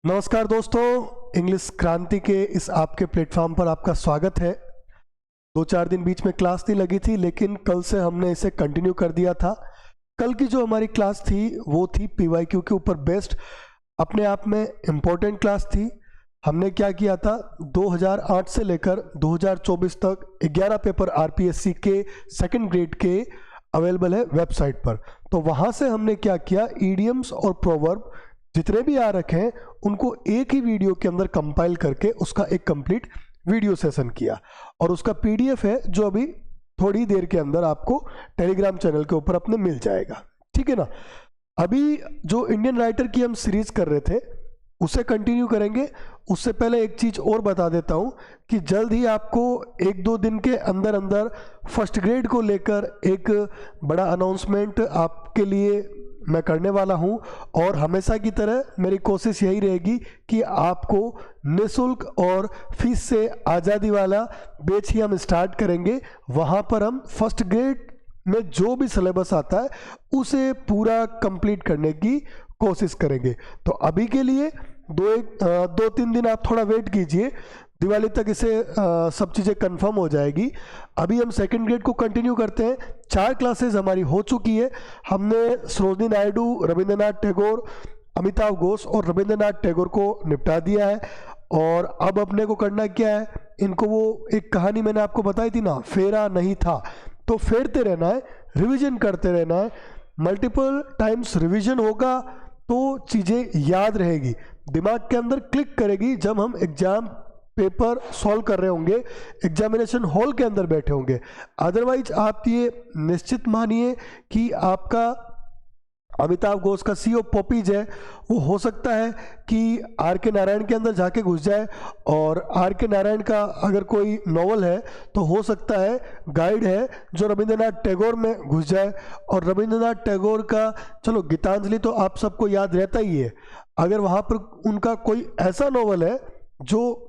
नमस्कार दोस्तों, इंग्लिश क्रांति के इस आपके प्लेटफॉर्म पर आपका स्वागत है। 2-4 दिन बीच में क्लास नहीं लगी थी, लेकिन कल से हमने इसे कंटिन्यू कर दिया था। कल की जो हमारी क्लास थी वो थी पीवाईक्यू के ऊपर बेस्ड, अपने आप में इम्पोर्टेंट क्लास थी। हमने क्या किया था, 2008 से लेकर 2024 तक 11 पेपर आरपीएससी के सेकंड ग्रेड के अवेलेबल है वेबसाइट पर। तो वहाँ से हमने क्या किया, ईडियम्स और प्रोवर्ब जितने भी आ रखे हैं उनको एक ही वीडियो के अंदर कंपाइल करके उसका एक कंप्लीट वीडियो सेशन किया, और उसका पीडीएफ है जो अभी थोड़ी देर के अंदर आपको टेलीग्राम चैनल के ऊपर अपने मिल जाएगा। ठीक है ना। अभी जो इंडियन राइटर की हम सीरीज कर रहे थे उसे कंटिन्यू करेंगे। उससे पहले एक चीज़ और बता देता हूँ कि जल्द ही आपको 1-2 दिन के अंदर अंदर फर्स्ट ग्रेड को लेकर एक बड़ा अनाउंसमेंट आपके लिए मैं करने वाला हूं, और हमेशा की तरह मेरी कोशिश यही रहेगी कि आपको निःशुल्क और फीस से आज़ादी वाला बैच ही हम स्टार्ट करेंगे। वहां पर हम फर्स्ट ग्रेड में जो भी सिलेबस आता है उसे पूरा कंप्लीट करने की कोशिश करेंगे। तो अभी के लिए 2-3 दिन आप थोड़ा वेट कीजिए, दिवाली तक इसे सब चीज़ें कंफर्म हो जाएगी। अभी हम सेकंड ग्रेड को कंटिन्यू करते हैं। 4 क्लासेस हमारी हो चुकी है। हमने सरोजिनी नायडू, रविंद्रनाथ टैगोर, अमिताभ घोष और रविंद्रनाथ टैगोर को निपटा दिया है। और अब अपने को करना क्या है, इनको वो एक कहानी मैंने आपको बताई थी ना, फेरा नहीं था, तो फेरते रहना है, रिविजन करते रहना है। मल्टीपल टाइम्स रिविजन होगा तो चीज़ें याद रहेगी, दिमाग के अंदर क्लिक करेगी जब हम एग्जाम पेपर सॉल्व कर रहे होंगे, एग्जामिनेशन हॉल के अंदर बैठे होंगे। अदरवाइज आप ये निश्चित मानिए कि आपका अमिताभ घोष का सीओ पॉपीज है, वो हो सकता है कि आर के नारायण के अंदर जाके घुस जाए, और आर के नारायण का अगर कोई नॉवल है तो हो सकता है गाइड है जो रविंद्रनाथ टैगोर में घुस जाए। और रविंद्रनाथ टैगोर का चलो गीतांजलि तो आप सबको याद रहता ही है, अगर वहाँ पर उनका कोई ऐसा नॉवल है जो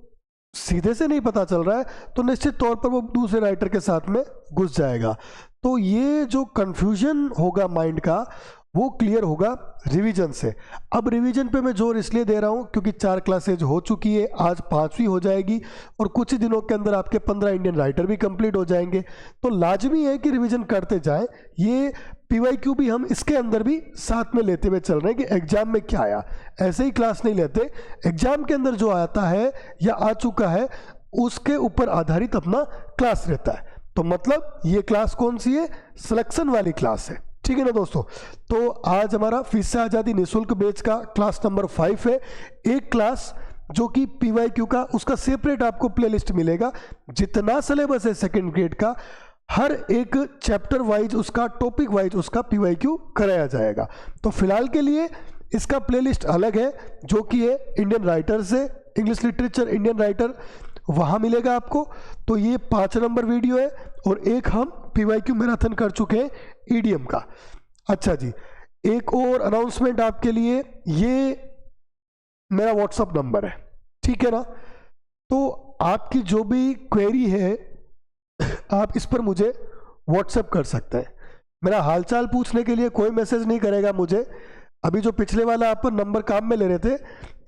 सीधे से नहीं पता चल रहा है तो निश्चित तौर पर वो दूसरे राइटर के साथ में घुस जाएगा। तो ये जो कंफ्यूजन होगा माइंड का वो क्लियर होगा रिवीजन से। अब रिवीजन पे मैं जोर इसलिए दे रहा हूँ क्योंकि 4 क्लासेज हो चुकी है, आज 5वीं हो जाएगी, और कुछ ही दिनों के अंदर आपके 15 इंडियन राइटर भी कंप्लीट हो जाएंगे। तो लाजमी है कि रिवीजन करते जाएं। ये पीवाईक्यू भी हम इसके अंदर भी साथ में लेते हुए चल रहे हैं कि एग्जाम में क्या आया, ऐसे ही क्लास नहीं लेते। एग्जाम के अंदर जो आता है या आ चुका है उसके ऊपर आधारित अपना क्लास रहता है। तो मतलब ये क्लास कौन सी है, सिलेक्शन वाली क्लास है। ठीक है ना दोस्तों। तो आज हमारा फीस से आज़ादी निःशुल्क बैच का क्लास नंबर 5 है। एक क्लास जो कि पीवाईक्यू का, उसका सेपरेट आपको प्लेलिस्ट मिलेगा। जितना सिलेबस है सेकंड ग्रेड का, हर एक चैप्टर वाइज उसका, टॉपिक वाइज उसका पीवाईक्यू कराया जाएगा। तो फिलहाल के लिए इसका प्लेलिस्ट अलग है जो कि है इंडियन राइटर से, इंग्लिश लिटरेचर इंडियन राइटर, वहाँ मिलेगा आपको। तो ये 5 नंबर वीडियो है, और एक हम पीवाईक्यू मैराथन कर चुके हैं ईडीएम का। अच्छा जी, एक और अनाउंसमेंट आपके लिए, ये मेरा व्हाट्सअप नंबर है, ठीक है ना। तो आपकी जो भी क्वेरी है आप इस पर मुझे व्हाट्सएप कर सकते हैं। मेरा हालचाल पूछने के लिए कोई मैसेज नहीं करेगा मुझे। अभी जो पिछले वाला आप पर नंबर काम में ले रहे थे,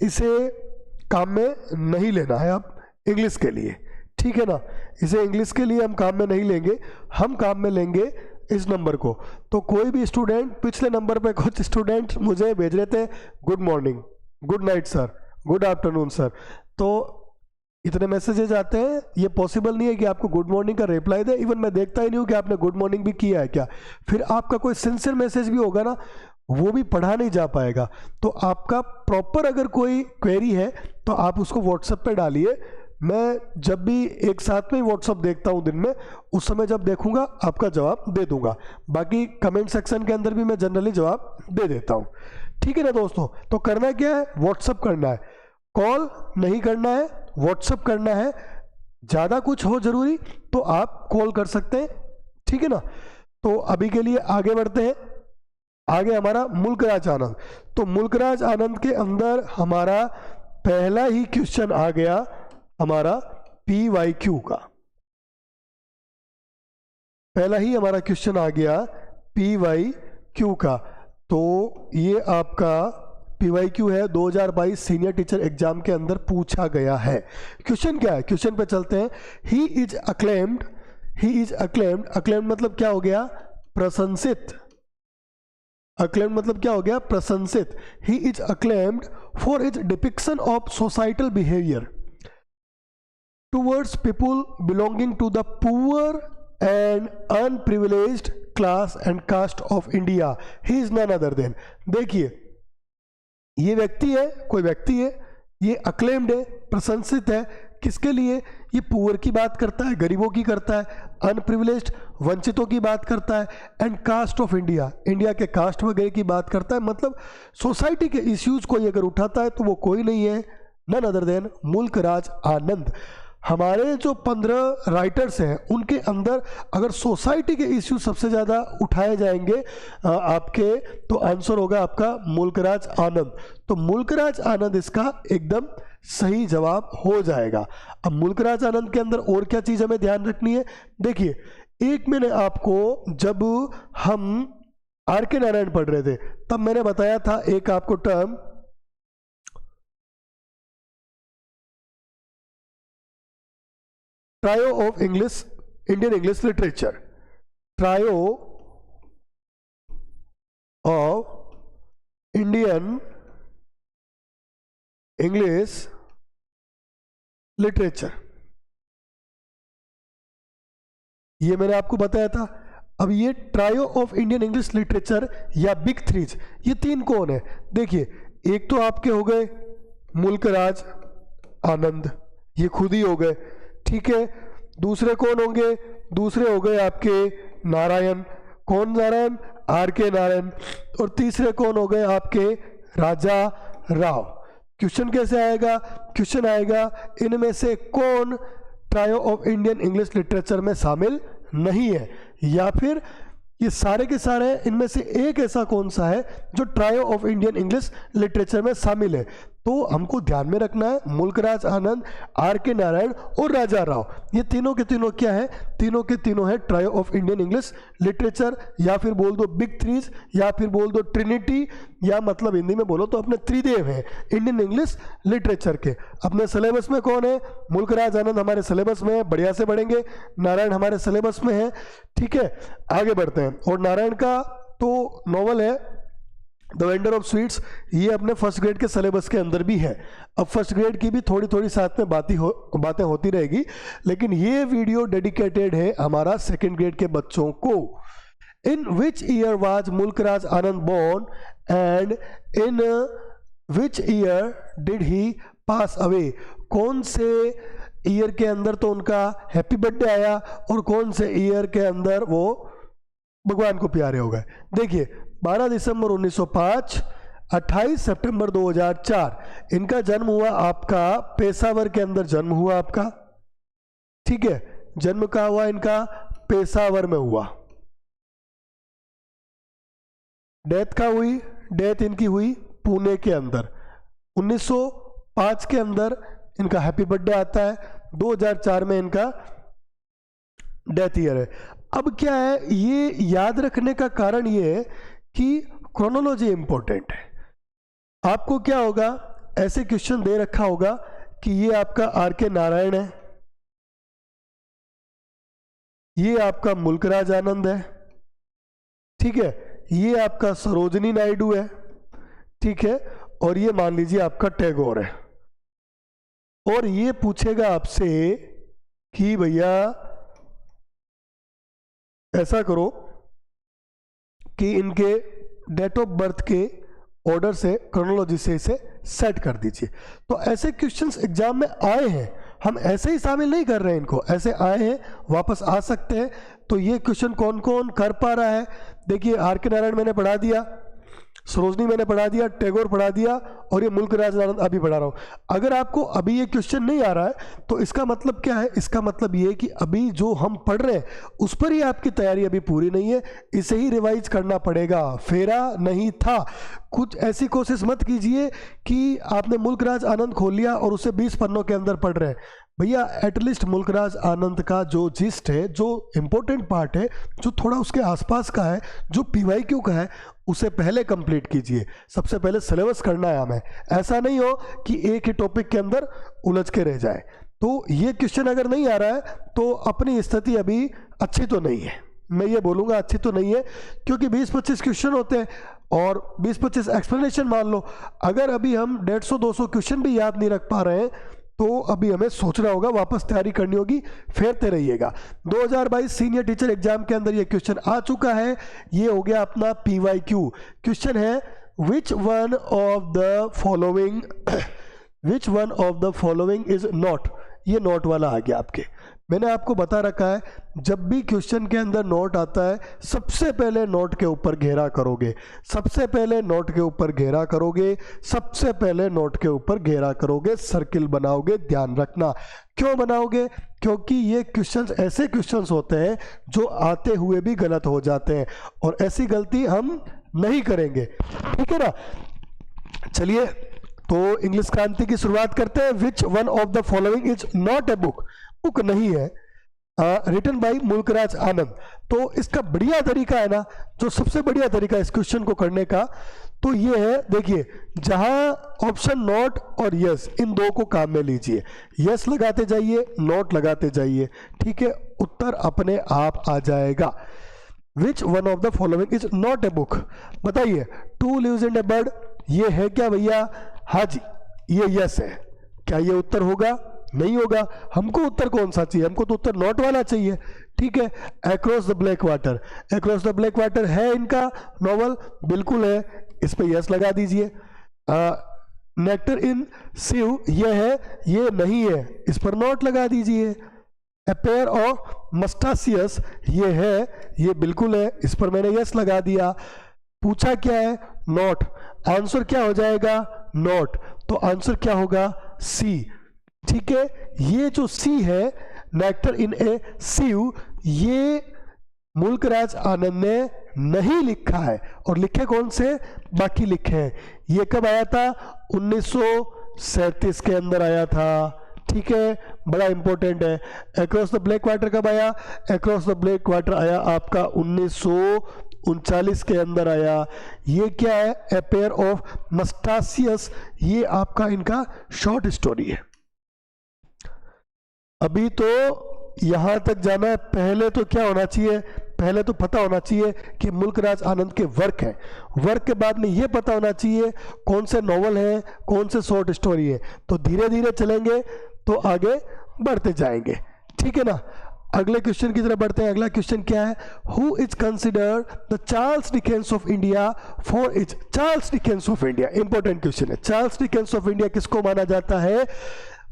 इसे काम में नहीं लेना है आप इंग्लिश के लिए, ठीक है ना। इसे इंग्लिश के लिए हम काम में नहीं लेंगे, हम काम में लेंगे इस नंबर को। तो कोई भी स्टूडेंट, पिछले नंबर पे कुछ स्टूडेंट मुझे भेज रहे थे good morning, good night sir, good afternoon sir, तो इतने मैसेजेज आते हैं, ये पॉसिबल नहीं है कि आपको गुड मॉर्निंग का रिप्लाई दे। इवन मैं देखता ही नहीं हूँ कि आपने गुड मॉर्निंग भी किया है क्या। फिर आपका कोई सिंसियर मैसेज भी होगा ना, वो भी पढ़ा नहीं जा पाएगा। तो आपका प्रॉपर अगर कोई क्वेरी है तो आप उसको व्हाट्सएप पे डालिए। मैं जब भी एक साथ में व्हाट्सएप देखता हूँ दिन में, उस समय जब देखूंगा आपका जवाब दे दूंगा। बाकी कमेंट सेक्शन के अंदर भी मैं जनरली जवाब दे देता हूँ, ठीक है ना दोस्तों। तो करना क्या है, व्हाट्सएप करना है, कॉल नहीं करना है, व्हाट्सएप करना है। ज़्यादा कुछ हो जरूरी तो आप कॉल कर सकते हैं, ठीक है ना। तो अभी के लिए आगे बढ़ते हैं। आगे हमारा मुल्कराज आनंद। तो मुल्कराज आनंद के अंदर हमारा पहला ही क्वेश्चन आ गया हमारा पीवाईक्यू का। पहला ही हमारा क्वेश्चन आ गया पीवाईक्यू का। तो ये आपका PYQ है 2022 सीनियर टीचर एग्जाम के अंदर पूछा गया है। क्वेश्चन क्या है, क्वेश्चन पे चलते हैं। ही is acclaimed, he is acclaimed, acclaimed मतलब क्या हो गया, प्रशंसित। अक्लेम्ड मतलब क्या हो गया, प्रशंसित। He is acclaimed for his depiction of societal behaviour towards people belonging to the poor and unprivileged class and caste of India. He is none other than, देखिए ये व्यक्ति है, कोई व्यक्ति है, ये अक्लेम्ड है, प्रशंसित है, किसके लिए, ये पुअर की बात करता है, गरीबों की करता है, अनप्रिविलेज्ड वंचितों की बात करता है, and caste of India, India के कास्ट वगैरह की बात करता है। मतलब सोसाइटी के इश्यूज कोई अगर उठाता है तो वो कोई नहीं है, नन अदर देन मुल्क राज आनंद। हमारे जो 15 राइटर्स हैं उनके अंदर अगर सोसाइटी के इश्यू सबसे ज़्यादा उठाए जाएंगे आपके, तो आंसर होगा आपका मुल्कराज आनंद। तो मुल्कराज आनंद इसका एकदम सही जवाब हो जाएगा। अब मुल्कराज आनंद के अंदर और क्या चीज़ हमें ध्यान रखनी है, देखिए एक मैंने आपको, जब हम RK नारायण पढ़ रहे थे तब मैंने बताया था एक आपको term, trio of English, Indian English literature, trio of Indian English literature, ये मैंने आपको बताया था। अब ये trio of Indian English literature या बिग थ्रीज, ये तीन कौन है, देखिए एक तो आपके हो गए मुल्कराज आनंद, ये खुद ही हो गए, ठीक है। दूसरे कौन होंगे, दूसरे हो गए आपके नारायण, कौन नारायण, RK नारायण। और तीसरे कौन हो गए आपके राजा राव। क्वेश्चन कैसे आएगा, क्वेश्चन आएगा इनमें से कौन trio of Indian English literature में शामिल नहीं है, या फिर ये सारे के सारे इनमें से एक ऐसा कौन सा है जो trio of Indian English literature में शामिल है। तो हमको ध्यान में रखना है मुल्कराज आनंद, RK नारायण और राजा राव, ये तीनों के तीनों क्या है, तीनों के तीनों है trio of Indian English literature, या फिर बोल दो बिग थ्रीज, या फिर बोल दो ट्रिनिटी, या मतलब हिंदी में बोलो तो अपने त्रिदेव हैं इंडियन इंग्लिश लिटरेचर के। अपने सिलेबस में कौन है, मुल्कराज आनंद हमारे सिलेबस में है, बढ़िया से पढ़ेंगे, नारायण हमारे सिलेबस में है, ठीक है। आगे बढ़ते हैं, और नारायण का तो नॉवल है द वेंडर ऑफ स्वीट्स, ये अपने फर्स्ट ग्रेड के सिलेबस के अंदर भी है। अब फर्स्ट ग्रेड की भी थोड़ी थोड़ी साथ में बातें होती रहेगी, लेकिन ये वीडियो डेडिकेटेड है हमारा सेकंड ग्रेड के बच्चों को। In which year was Mulk Raj Anand born and in which year did he pass away, कौन से ईयर के अंदर तो उनका हैप्पी बर्थडे आया और कौन से ईयर के अंदर वो भगवान को प्यारे हो गए। देखिए 12 दिसंबर 1905, 28 सितंबर 2004 इनका जन्म हुआ, आपका पेशावर के अंदर जन्म हुआ आपका, ठीक है। जन्म कहाँ हुआ इनका, पेशावर में हुआ। डेथ कहाँ हुई, डेथ इनकी हुई पुणे के अंदर। 1905 के अंदर इनका हैप्पी बर्थडे आता है, 2004 में इनका डेथ ईयर है। अब क्या है, ये याद रखने का कारण ये है कि क्रोनोलॉजी इंपॉर्टेंट है। आपको क्या होगा, ऐसे क्वेश्चन दे रखा होगा कि ये आपका RK नारायण है, ये आपका मुल्कराज आनंद है, ठीक है, ये आपका सरोजनी नायडू है, ठीक है, और ये मान लीजिए आपका टैगोर है। और ये पूछेगा आपसे कि भैया ऐसा करो कि इनके डेट ऑफ बर्थ के ऑर्डर से, क्रोनोलॉजी से इसे सेट कर दीजिए। तो ऐसे क्वेश्चंस एग्जाम में आए हैं, हम ऐसे ही शामिल नहीं कर रहे हैं इनको, ऐसे आए हैं, वापस आ सकते हैं। तो ये क्वेश्चन कौन कौन कर पा रहा है, देखिए RK नारायण मैंने पढ़ा दिया, सरोजनी मैंने पढ़ा दिया, टैगोर पढ़ा दिया, और ये मुल्कराज आनंद अभी पढ़ा रहा हूं। अगर आपको अभी ये क्वेश्चन नहीं आ रहा है तो इसका मतलब क्या है, इसका मतलब ये कि अभी जो हम पढ़ रहे हैं उस पर ही आपकी तैयारी अभी पूरी नहीं है, इसे ही रिवाइज करना पड़ेगा, फेरा नहीं था। कुछ ऐसी कोशिश मत कीजिए कि आपने मुल्कराज आनंद खोल लिया और उसे 20 पन्नों के अंदर पढ़ रहे हैं। भैया एटलीस्ट मुल्कराज आनंद का जो जिस्ट है, जो इम्पोर्टेंट पार्ट है, जो थोड़ा उसके आसपास का है, जो पीवाईक्यू का है, उसे पहले कंप्लीट कीजिए। सबसे पहले सिलेबस करना है हमें, ऐसा नहीं हो कि एक ही टॉपिक के अंदर उलझ के रह जाए। तो ये क्वेश्चन अगर नहीं आ रहा है तो अपनी स्थिति अभी अच्छी तो नहीं है, मैं ये बोलूँगा अच्छी तो नहीं है, क्योंकि 20-25 क्वेश्चन होते हैं और 20-25 एक्सप्लेनेशन मान लो। अगर अभी हम 150-200 क्वेश्चन भी याद नहीं रख पा रहे हैं तो अभी हमें सोचना होगा, वापस तैयारी करनी होगी, फेरते रहिएगा। 2022 सीनियर टीचर एग्जाम के अंदर ये क्वेश्चन आ चुका है, ये हो गया अपना पीवाईक्यू। क्वेश्चन है विच one of the following is not, ये नोट वाला आ गया आपके। मैंने आपको बता रखा है जब भी क्वेश्चन के अंदर नोट आता है सबसे पहले नोट के ऊपर घेरा करोगे, सबसे पहले नोट के ऊपर घेरा करोगे, सबसे पहले नोट के ऊपर घेरा करोगे, सर्किल बनाओगे। ध्यान रखना, क्यों बनाओगे? क्योंकि ये क्वेश्चंस ऐसे क्वेश्चंस होते हैं जो आते हुए भी गलत हो जाते हैं और ऐसी गलती हम नहीं करेंगे, ठीक है ना। चलिए तो इंग्लिश क्रांति की शुरुआत करते हैं। विच one of the following is not a book, book नहीं है, रिटन बाय मुल्कराज आनंद। तो इसका बढ़िया तरीका है ना, जो सबसे बढ़िया तरीका है इस क्वेश्चन को करने का, तो ये है, देखिए जहां ऑप्शन नॉट और यस, इन दो को काम में लीजिए, यस लगाते जाइए, नॉट लगाते जाइए, ठीक है, उत्तर अपने आप आ जाएगा। Which one of the following is not a book, बताइए। Two leaves in a bird, ये है क्या भैया? हाँ जी, ये यस है। क्या ये उत्तर होगा? नहीं होगा। हमको उत्तर कौन सा चाहिए? हमको तो उत्तर नॉट वाला चाहिए, ठीक है। Across the black water, across the black water है इनका नॉवल, बिल्कुल है, इस पे यस लगा दीजिए। नेक्टर इन सीव, ये है, ये नहीं है, इस पर नॉट लगा दीजिए। ए पेयर ऑफ मस्टासियस, ये है, ये बिल्कुल है, इस पर मैंने यस लगा दिया। पूछा क्या है? नॉट, आंसर क्या हो जाएगा? नॉट, तो आंसर क्या होगा? सी, ठीक है। ये जो सी है, नेक्टर इन ए सीव, ये मुल्कराज आनंद ने नहीं लिखा है, और लिखे कौन से? बाकी लिखे हैं। ये कब आया था? 1937 के अंदर आया था, ठीक है, बड़ा इंपॉर्टेंट है। अक्रॉस द ब्लैक वाटर कब आया? अक्रॉस द ब्लैक वाटर आया आपका 1939 के अंदर आया। ये क्या है? ए पेयर ऑफ मस्टासियस, ये आपका इनका शॉर्ट स्टोरी है। अभी तो यहां तक जाना है, पहले तो क्या होना चाहिए? पहले तो पता होना चाहिए कि मुल्कराज आनंद के वर्क हैं, वर्क के बाद में ये पता होना चाहिए कौन से नॉवल हैं, कौन से शॉर्ट स्टोरी है। तो धीरे धीरे चलेंगे तो आगे बढ़ते जाएंगे, ठीक है ना। अगले क्वेश्चन की तरफ बढ़ते हैं। अगला क्वेश्चन क्या है? Who is considered the Charles Dickens of India for is, Charles Dickens of India, important question है। चार्ल्स डिकेंस ऑफ इंडिया किसको माना जाता है?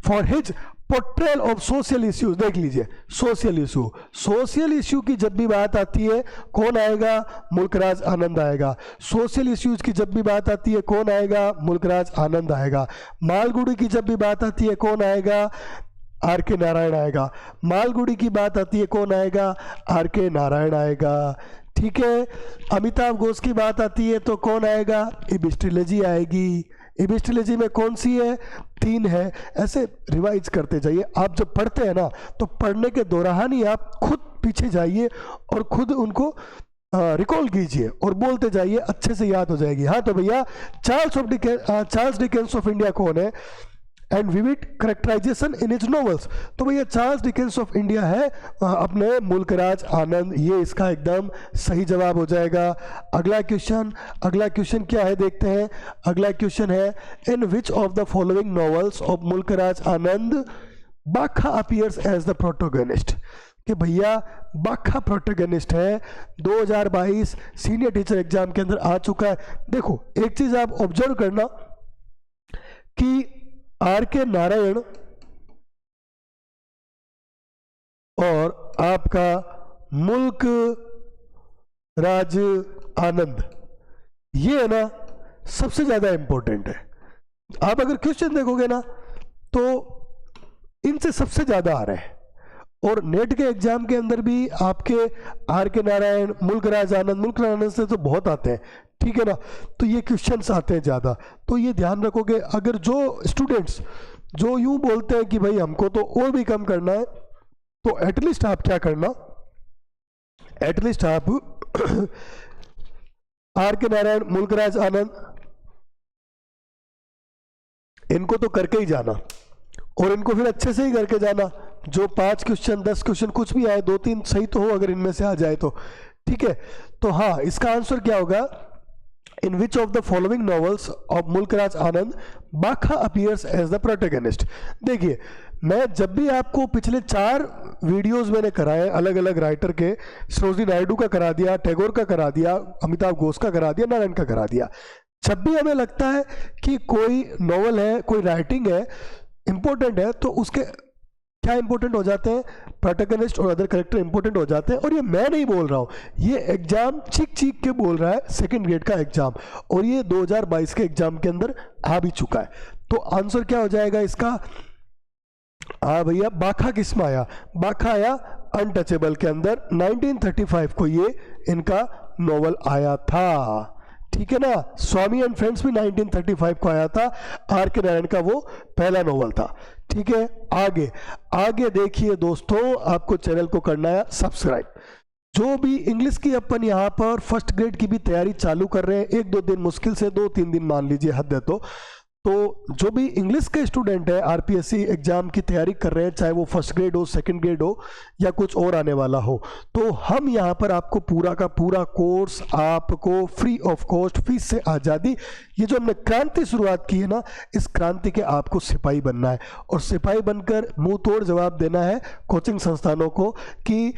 For his portrayal of social issues. देख लीजिए, सोशल इशू, सोशल इश्यू की जब भी बात आती है कौन आएगा? मुल्कराज आनंद आएगा। सोशल इश्यूज की जब भी बात आती है कौन आएगा? मुल्कराज आनंद आएगा। मालगुडी की जब भी बात आती है कौन आएगा? आर के नारायण आएगा। मालगुडी की बात आती है कौन आएगा? आर के नारायण आएगा, ठीक है। अमिताभ घोष की बात आती है तो कौन आएगा? एबिस्ट्रोलॉजी आएगी। एबिस्ट्रोलॉजी में कौन सी है? 3 है। ऐसे रिवाइज करते जाइए। आप जब पढ़ते हैं ना तो पढ़ने के दौरान ही आप खुद पीछे जाइए और खुद उनको रिकॉल कीजिए और बोलते जाइए, अच्छे से याद हो जाएगी। हाँ तो भैया चार्ल्स डिकेंस ऑफ इंडिया कौन है? And vivid characterization in his novels. तो भैया चार्ल्स डिकेंस ऑफ इंडिया है अपने मुल्कराज आनंद, ये इसका एकदम सही जवाब हो जाएगा। अगला क्वेश्चन क्या है देखते हैं। अगला क्वेश्चन है in which of the following novels of Mulk Raj Anand Bakha appears as the protagonist. कि भैया बाखा प्रोटोगनिस्ट है, 2022 सीनियर टीचर एग्जाम के अंदर आ चुका है। देखो एक चीज आप ऑब्जर्व करना कि आर के नारायण और आपका मुल्क राज आनंद, ये है ना सबसे ज्यादा इंपॉर्टेंट है। आप अगर क्वेश्चन देखोगे ना तो इनसे सबसे ज्यादा आ रहे हैं, और नेट के एग्जाम के अंदर भी आपके आर के नारायण, मुल्कराज आनंद से तो बहुत आते हैं, ठीक है ना। तो ये क्वेश्चंस आते हैं ज़्यादा, तो ये ध्यान रखोगे। अगर जो स्टूडेंट्स जो यूं बोलते हैं कि भाई हमको तो और भी कम करना है, तो एटलीस्ट आप क्या करना, एटलीस्ट आप आर के नारायण, मुल्कराज आनंद, इनको तो करके ही जाना, और इनको फिर अच्छे से ही करके जाना। जो 5 क्वेश्चन 10 क्वेश्चन कुछ भी आए, 2-3 सही तो हो अगर इनमें से आ जाए तो, ठीक है। तो हाँ, इसका आंसर क्या होगा, in which of the following novels of Mulk Raj Anand Bakha appears as the protagonist. देखिए, मैं जब भी आपको पिछले 4 वीडियोस मैंने कराए अलग अलग राइटर के, सरोजिनी नायडू का करा दिया, टैगोर का करा दिया, अमिताभ घोष का करा दिया, नारायण का करा दिया, जब भी हमें लगता है कि कोई नॉवल है, कोई राइटिंग है इंपॉर्टेंट है, तो उसके क्या इंपॉर्टेंट हो जाते हैं, प्रोटैगनिस्ट और अदर कैरेक्टर इंपॉर्टेंट हो जाते हैं। और ये मैं नहीं बोल रहा हूँ, ये एग्जाम चीख चीख के बोल रहा है, सेकंड ग्रेड का एग्जाम, और ये 2022 के एग्जाम के अंदर आ भी चुका है। तो आंसर क्या हो जाएगा इसका, हाँ भैया, बाखा किसमें आया, बाखा आया अनटचेबल के अंदर, 1935 को ये इनका नॉवल आया था, ठीक है ना। स्वामी एंड फ्रेंड्स भी 1935 को आया था, आर के नारायण का वो पहला नॉवल था, ठीक है। आगे आगे देखिए दोस्तों, आपको चैनल को करना है सब्सक्राइब। जो भी इंग्लिश की अपन यहाँ पर फर्स्ट ग्रेड की भी तैयारी चालू कर रहे हैं, 1-2 दिन मुश्किल से 2-3 दिन मान लीजिए, हद है तो जो भी इंग्लिश के स्टूडेंट है आरपीएससी एग्जाम की तैयारी कर रहे हैं, चाहे वो फर्स्ट ग्रेड हो, सेकंड ग्रेड हो, या कुछ और आने वाला हो, तो हम यहाँ पर आपको पूरा का पूरा कोर्स आपको फ्री ऑफ कॉस्ट, फीस से आज़ादी, ये जो हमने क्रांति शुरुआत की है ना, इस क्रांति के आपको सिपाही बनना है, और सिपाही बनकर मुंह तोड़ जवाब देना है कोचिंग संस्थानों को कि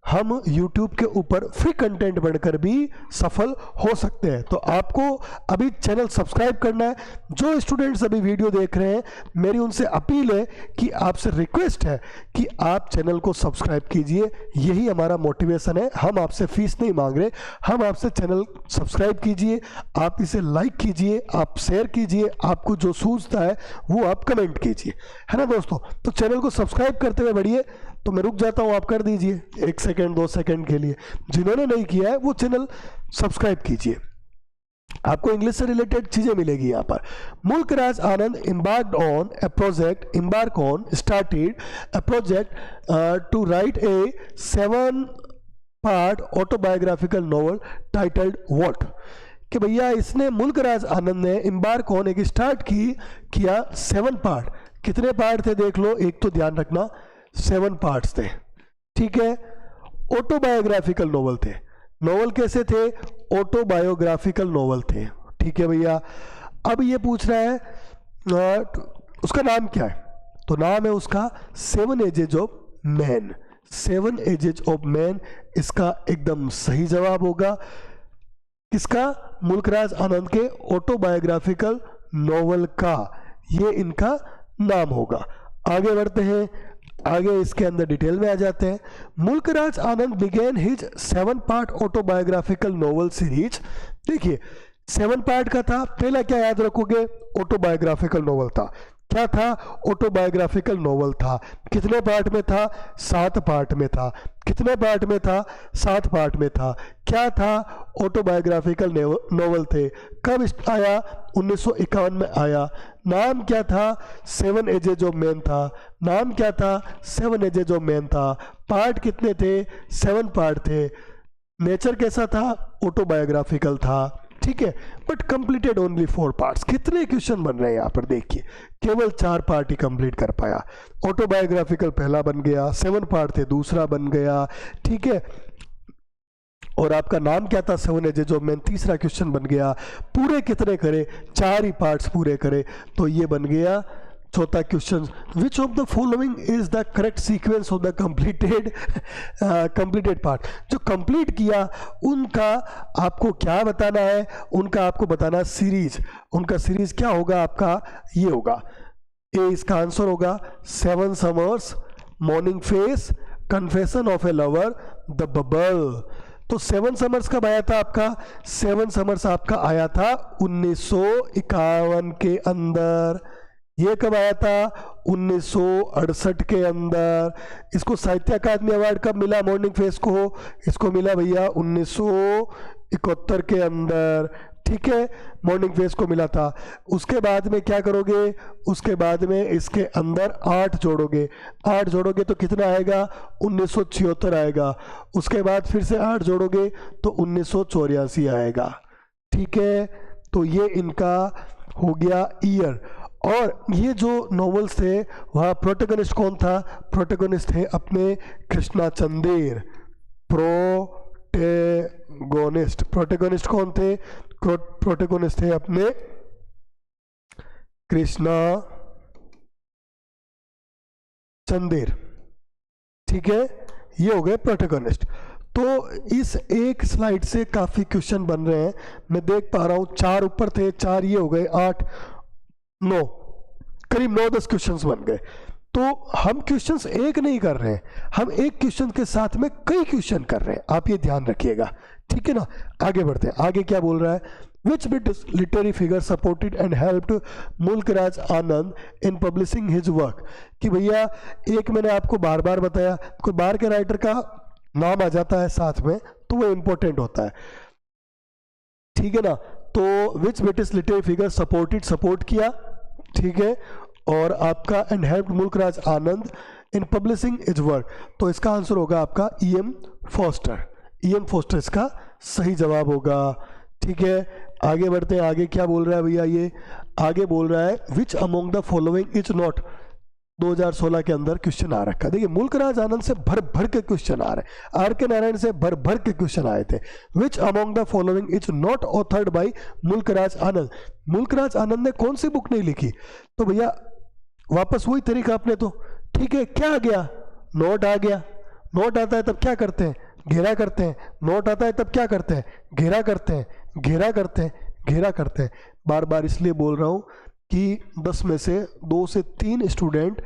हम YouTube के ऊपर फ्री कंटेंट बनकर भी सफल हो सकते हैं। तो आपको अभी चैनल सब्सक्राइब करना है। जो स्टूडेंट्स अभी वीडियो देख रहे हैं, मेरी उनसे अपील है कि आपसे रिक्वेस्ट है कि आप चैनल को सब्सक्राइब कीजिए, यही हमारा मोटिवेशन है। हम आपसे फीस नहीं मांग रहे, हम आपसे चैनल सब्सक्राइब कीजिए, आप इसे लाइक कीजिए, आप शेयर कीजिए, आपको जो सूझता है वो आप कमेंट कीजिए, है ना दोस्तों। तो चैनल को सब्सक्राइब करते हुए बढ़िए। तो मैं रुक जाता हूँ, आप कर दीजिए 1 सेकेंड 2 सेकेंड के लिए। जिन्होंने नहीं किया है वो चैनल सब्सक्राइब कीजिए, आपको इंग्लिश से रिलेटेड चीजें मिलेगी यहाँ पर। मुल्कराज आनंद started a project to write a 7-part autobiographical novel titled what, कि भैया इसने मुल्कराज आनंद ने एम्बार्क ऑन एक स्टार्ट किया 7 पार्ट। कितने पार्ट थे देख लो, एक तो ध्यान रखना 7 पार्ट्स थे, ठीक है। ऑटोबायोग्राफिकल नोवेल थे। नोवेल कैसे थे, ऑटोबायोग्राफिकल नोवेल थे, ठीक है भैया। अब ये पूछ रहा है उसका नाम क्या है, तो नाम है उसका 7 edges of man. 7 edges of man इसका एकदम सही जवाब होगा। किसका, मुल्कराज आनंद के ऑटोबायोग्राफिकल नोवेल का ये इनका नाम होगा। आगे बढ़ते हैं, आगे इसके अंदर डिटेल में आ जाते हैं। Mulk Raj Anand begin his 7-part autobiographical novel series. देखिए 7 पार्ट का था, पहला क्या याद रखोगे, ऑटोबायोग्राफिकल नोवेल था। क्या था, ऑटोबायोग्राफिकल नोवेल था। कितने पार्ट में था, 7 पार्ट में था। कितने पार्ट में था, 7 पार्ट में था। क्या था, ऑटोबायोग्राफिकल नोवेल थे। कब आया, 1951 में आया। नाम क्या था, 7 एजेज ऑफ मैन था। नाम क्या था, 7 एजेज ऑफ मैन था। पार्ट कितने थे, 7 पार्ट थे। नेचर कैसा था, ऑटोबायोग्राफिकल था, ठीक है। But completed only 4 parts. कितने क्वेश्चन बन रहे हैं यहाँ पर देखिए, केवल 4 पार्ट ही कंप्लीट कर पाया। ऑटोबायोग्राफिकल पहला बन गया, 7 पार्ट थे दूसरा बन गया, ठीक है। और आपका नाम क्या था, 7 एजेज ऑफ मैन, तीसरा क्वेश्चन बन गया। पूरे कितने करे, 4 ही पार्ट्स पूरे करे, तो ये बन गया चौथा question. Which of the following is the correct sequence of the completed part. जो कंप्लीट किया उनका आपको क्या बताना है, उनका आपको बताना है सीरीज। उनका सीरीज क्या होगा, आपका ये होगा, ए इसका आंसर होगा 7 summers, morning face, confession of A lover, the bubble. तो 7 समर्स कब आया था आपका, 7 समर्स आपका आया था 1951 के अंदर। ये कब आया था, 1968 के अंदर। इसको साहित्य अकादमी अवार्ड कब मिला, मॉर्निंग फेस को, इसको मिला भैया 1971 के अंदर। ठीक है, मॉर्निंग फेज को मिला था। उसके बाद में क्या करोगे, उसके बाद में इसके अंदर 8 जोड़ोगे, 8 जोड़ोगे तो कितना आएगा, 1976 आएगा। उसके बाद फिर से 8 जोड़ोगे तो 1984 आएगा। ठीक है, तो ये इनका हो गया ईयर। और ये जो नॉवेल्स थे वहाँ प्रोटैगनिस्ट कौन था, प्रोटैगनिस्ट थे अपने कृष्णा चंदेर। प्रोटैगनिस्ट, प्रोटैगनिस्ट कौन थे, प्रोटैगनिस्ट थे अपने कृष्णा चंदेर। ठीक है, ये हो गए प्रोटैगनिस्ट। तो इस एक स्लाइड से काफ़ी क्वेश्चन बन रहे हैं, मैं देख पा रहा हूँ 4 ऊपर थे, 4 ये हो गए, 8 9, करीब 9-10 क्वेश्चंस बन गए। तो हम क्वेश्चंस एक नहीं कर रहे हैं, हम एक क्वेश्चन के साथ में कई क्वेश्चन कर रहे हैं, आप ये ध्यान रखिएगा। ठीक है ना, आगे बढ़ते हैं। आगे क्या बोल रहा है, विच British literary figure supported and helped Mulk Raj Anand in publishing his work. कि भैया एक मैंने आपको बार बार बताया, कोई बाहर के राइटर का नाम आ जाता है साथ में तो वो इंपॉर्टेंट होता है। ठीक है ना, तो विच British literary figure supported, support किया, ठीक है, और आपका and helped Mulk Raj Anand in publishing his work. तो इसका आंसर होगा आपका E.M. फोस्टर। E.M. फोस्टर इसका सही जवाब होगा। ठीक है, आगे बढ़ते हैं। आगे क्या बोल रहा है भैया, ये आगे बोल रहा है विच among the following is not. 2016 के अंदर क्वेश्चन आ रखा है। देखिए मुल्कराज आनंद से भर भर के क्वेश्चन आ रहे हैं, आर के नारायण से भर भर के क्वेश्चन आए थे। Which among the following is not authored by Mulk Raj Anand. Mulk Raj Anand ने कौन सी बुक नहीं लिखी, तो भैया वापस वही तरीका अपने तो। ठीक है, क्या आ गया, नोट आ गया। नोट आता है तब क्या करते हैं, घेरा करते हैं। नोट आता है तब क्या करते हैं, घेरा करते हैं, घेरा करते हैं, घेरा करते हैं। बार बार इसलिए बोल रहा हूँ कि 10 में से 2 से 3 स्टूडेंट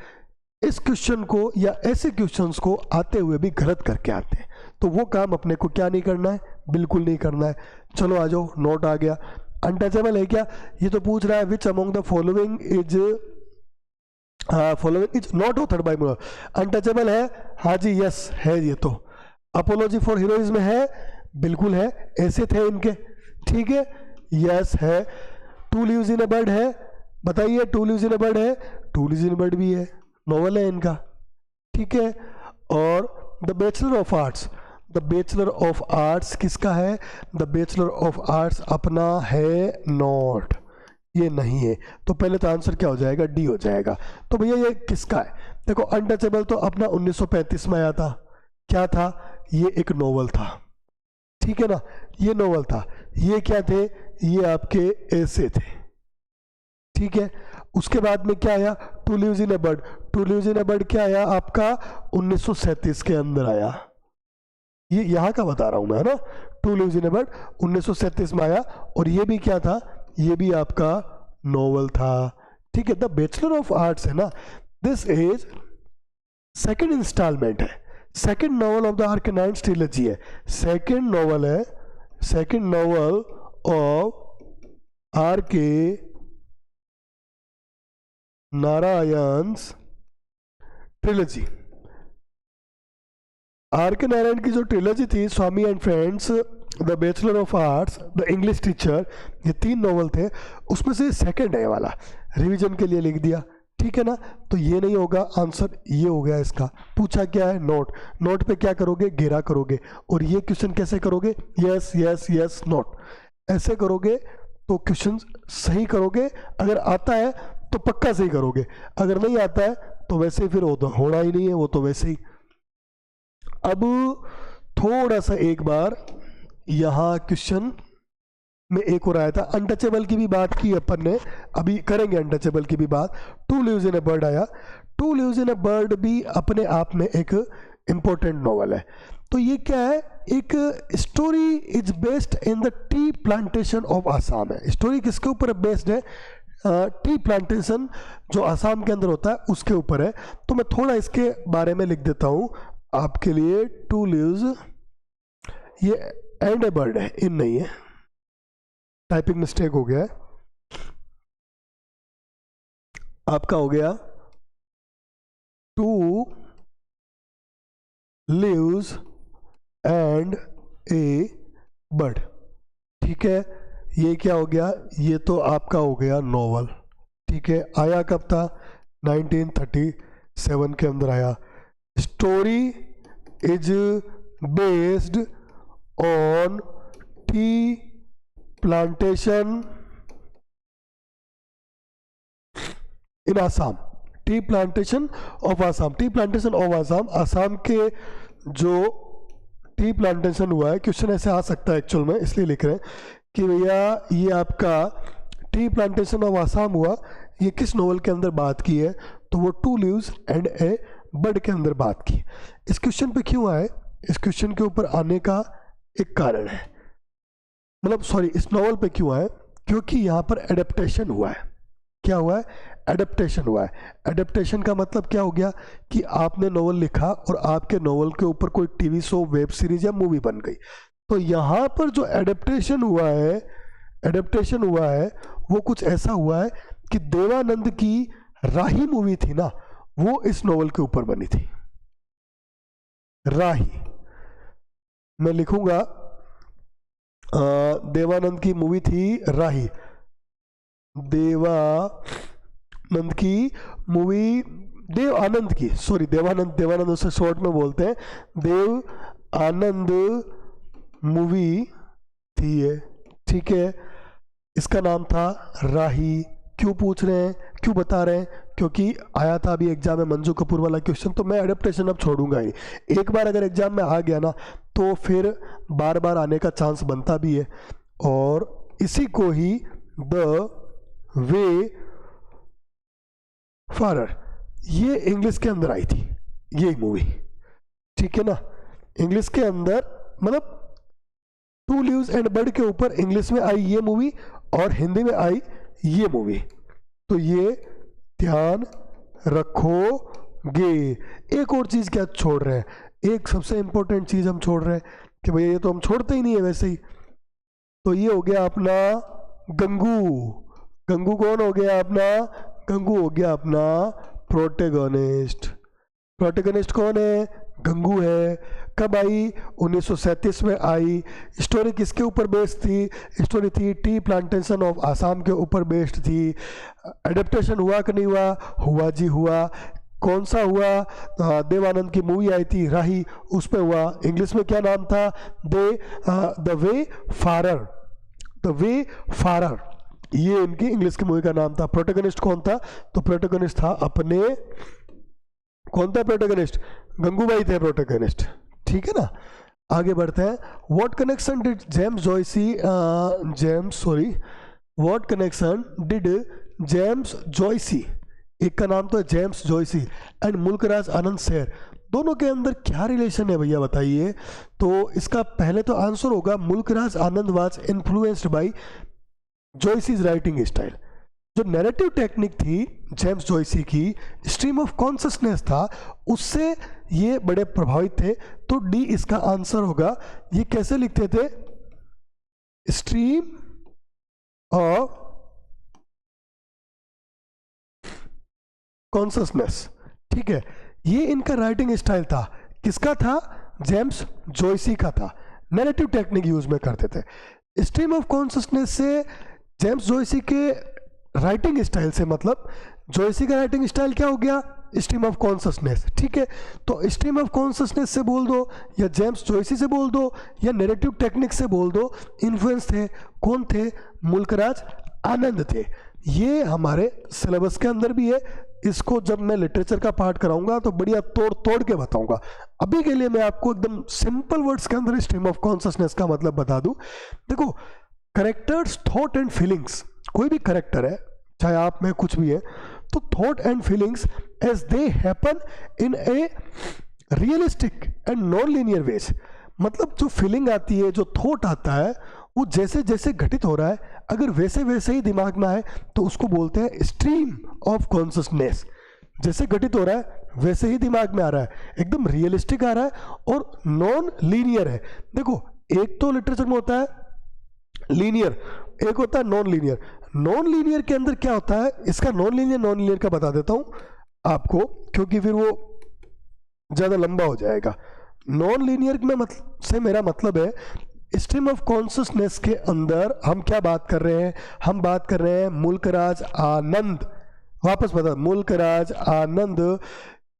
इस क्वेश्चन को या ऐसे क्वेश्चंस को आते हुए भी गलत करके आते हैं, तो वो काम अपने को क्या नहीं करना है, बिल्कुल नहीं करना है। चलो आ जाओ, नोट आ गया। अनटचेबल है क्या, ये तो पूछ रहा है विच among the following is not authored bye मुल्क। अनटचेबल है, हाँ जी, यस है ये तो। अपोलॉजी फॉर हीरोइज्म है, बिल्कुल है, ऐसे थे इनके। ठीक है, यस है। Two leaves in a bird है, बताइए, two leaves in a bird है, two leaves in a bird भी है, नॉवल है इनका। ठीक है, और the bachelor of arts, the bachelor of arts किसका है, द बैचलर ऑफ आर्ट्स अपना है नॉट, ये नहीं है। तो पहले तो आंसर क्या हो जाएगा, डी हो जाएगा। तो भैया ये किसका है, देखो अनटचेबल तो अपना 1935 में आया था, क्या था, ये एक नोवेल था। ठीक है ना, ये नोवेल था। ये क्या थे, ये आपके ऐसे थे। ठीक है, उसके बाद में क्या आया, two leaves in a bird. Two leaves in a bird क्या आया आपका, 1937 के अंदर आया। ये यहाँ का बता रहा हूं मैं, है ना। Two leaves in a bird 1937 में आया, और ये भी क्या था, ये भी आपका नोवेल था। ठीक है, द बैचलर ऑफ आर्ट्स है ना, दिस इज सेकेंड इंस्टॉलमेंट है, second novel of the Arknights trilogy है, सेकेंड नॉवल है, second novel of R K Narayan's trilogy. R K Narayan की जो ट्रिलॉजी थी, Swami and friends, the bachelor of arts, the English teacher, ये 3 novel थे, उसमें से सेकंड है ये वाला, रिवीजन के लिए लिख दिया। ठीक है ना, तो ये नहीं होगा, आंसर ये हो गया इसका। पूछा क्या है, नोट। नोट पे क्या करोगे, घेरा करोगे। और ये क्वेश्चन कैसे करोगे, यस यस यस नोट, ऐसे करोगे तो क्वेश्चन सही करोगे। अगर आता है तो पक्का सही करोगे, अगर नहीं आता है तो वैसे ही फिर होना ही नहीं है, वो तो वैसे ही। अब थोड़ा सा एक बार यहाँ क्वेश्चन में एक और आया था, अनटचेबल की भी बात की अपन ने, अभी करेंगे अनटचेबल की भी बात। Two leaves in a bird आया, two leaves in a bird भी अपने आप में एक इंपॉर्टेंट नॉवल है। तो ये क्या है, एक story is based in the tea plantation of Assam है। स्टोरी किसके ऊपर बेस्ड है, टी प्लांटेशन जो आसाम के अंदर होता है उसके ऊपर है। तो मैं थोड़ा इसके बारे में लिख देता हूँ आपके लिए। टू लीव्स, ये एंड ए बर्ड है, इन नहीं है, टाइपिंग मिस्टेक हो गया है, आपका हो गया two leaves and a bird. ठीक है, ये क्या हो गया, ये तो आपका हो गया नॉवल, ठीक है। आया कब था, 1937 के अंदर आया। Story is based on tea plantation in Assam, tea plantation of Assam, tea plantation of Assam, Assam के जो टी प्लांटेशन हुआ है, क्वेश्चन ऐसे आ सकता है एक्चुअल में, इसलिए लिख रहे हैं कि भैया ये आपका टी प्लांटेशन ऑफ आसाम हुआ, ये किस नॉवल के अंदर बात की है, तो वो two leaves and a bird के अंदर बात की। इस क्वेश्चन पे क्यों आए, इस क्वेश्चन के ऊपर आने का एक कारण है, मतलब सॉरी इस नॉवल पे क्यों आए, क्योंकि यहाँ पर एडेप्टेशन हुआ है। क्या हुआ है, एडेप्टेशन हुआ है। एडेप्टेशन का मतलब क्या हो गया कि आपने नॉवल लिखा और आपके नॉवल के ऊपर कोई टीवी शो, वेब सीरीज या मूवी बन गई। तो यहाँ पर जो एडेप्टेशन हुआ है, एडेप्टेशन हुआ है वो कुछ ऐसा हुआ है कि देवानंद की राही मूवी थी ना, वो इस नॉवल के ऊपर बनी थी। राही मैं लिखूंगा, देवानंद की मूवी थी राही, देवानंद की मूवी, देव आनंद की, सॉरी देवानंद, देवानंद उसे शॉर्ट में बोलते हैं, देव आनंद मूवी थी ये, ठीक है। इसका नाम था राही। क्यों पूछ रहे हैं, क्यों बता रहे हैं, क्योंकि आया था अभी एग्जाम में मंजू कपूर वाला क्वेश्चन, तो मैं एडेप्टेशन अब छोड़ूंगा ही। एक बार अगर एग्जाम में आ गया ना तो फिर बार बार आने का चांस बनता भी है, और इसी को ही द वे फारर, ये इंग्लिश के अंदर आई थी ये मूवी, ठीक है ना। इंग्लिश के अंदर मतलब टू लीव्स एंड बर्ड के ऊपर इंग्लिश में आई ये मूवी और हिंदी में आई ये मूवी, तो ये ध्यान रखोगे। एक और चीज क्या छोड़ रहे हैं, एक सबसे इंपॉर्टेंट चीज हम छोड़ रहे हैं कि भैया ये तो हम छोड़ते ही नहीं है वैसे ही, तो ये हो गया अपना गंगू। गंगू कौन हो गया अपना, गंगू हो गया अपना प्रोटेगोनिस्ट। प्रोटेगोनिस्ट कौन है, गंगू है। कब आई, 1937 में आई। स्टोरी किसके ऊपर बेस्ड थी, स्टोरी थी टी प्लांटेशन ऑफ आसाम के ऊपर बेस्ड थी। एडेप्टेशन हुआ कि नहीं हुआ, हुआ जी हुआ। कौन सा हुआ, देवानंद की मूवी आई थी राही, उस पे हुआ। इंग्लिश में क्या नाम था, द वे फारर, द वे फारर, ये इनकी इंग्लिश की मूवी का नाम था। प्रोटेगनिस्ट कौन था, तो प्रोटेगनिस्ट था अपने, कौन था प्रोटेगनिस्ट, गंगूबाई थे प्रोटेगनिस्ट, ठीक है ना। आगे बढ़ते हैं। What connection did James Joyce, what connection did James Joyce, एक का नाम तो है James Joyce and Mulk Raj Anand share, दोनों के अंदर क्या रिलेशन है भैया बताइए। तो इसका पहले तो आंसर होगा Mulk Raj Anand was influenced by Joyce's writing style. जो नैरेटिव टेक्निक थी जेम्स जॉयसी की, स्ट्रीम ऑफ कॉन्शसनेस था, उससे ये बड़े प्रभावित थे। तो डी इसका आंसर होगा। ये कैसे लिखते थे, स्ट्रीम ऑफ कॉन्शसनेस, ठीक है। ये इनका राइटिंग स्टाइल था, किसका था, जेम्स जॉयसी का था। नैरेटिव टेक्निक यूज में करते थे। स्ट्रीम ऑफ कॉन्शसनेस से जेम्स जॉयसी के राइटिंग स्टाइल से, मतलब जॉयसी का राइटिंग स्टाइल क्या हो गया, स्ट्रीम ऑफ कॉन्शसनेस, ठीक है। तो स्ट्रीम ऑफ कॉन्शसनेस से बोल दो या जेम्स जॉयसी से बोल दो या नैरेटिव टेक्निक से बोल दो, इन्फ्लुएंस थे, कौन थे, मुल्कराज आनंद थे। ये हमारे सिलेबस के अंदर भी है। इसको जब मैं लिटरेचर का पार्ट कराऊंगा तो बढ़िया तोड़ तोड़ के बताऊंगा। अभी के लिए मैं आपको एकदम सिंपल वर्ड्स के अंदर स्ट्रीम ऑफ कॉन्शसनेस का मतलब बता दूं। देखो, करेक्टर्स थॉट एंड फीलिंग्स, कोई भी करेक्टर है, चाहे आप में कुछ भी है, तो thought and feelings as they happen in a realistic and non linear ways, मतलब जो फीलिंग आती है, जो थॉट आता है, वो जैसे जैसे घटित हो रहा है, अगर वैसे वैसे ही दिमाग में आए तो उसको बोलते हैं स्ट्रीम ऑफ कॉन्शसनेस। जैसे घटित हो रहा है वैसे ही दिमाग में आ रहा है, एकदम रियलिस्टिक आ रहा है और नॉन लीनियर है। देखो, एक तो लिटरेचर में होता है लीनियर, एक होता है नॉन लीनियर। नॉन लीनियर के अंदर क्या होता है, इसका नॉन लीनियर का बता देता हूं आपको, क्योंकि फिर वो ज्यादा लंबा हो जाएगा। नॉन लीनियर में से मेरा मतलब है, स्ट्रीम ऑफ कॉन्शियसनेस के अंदर हम क्या बात कर रहे हैं, हम बात कर रहे हैं मुल्कराज आनंद, वापस बता, मुल्कराज आनंद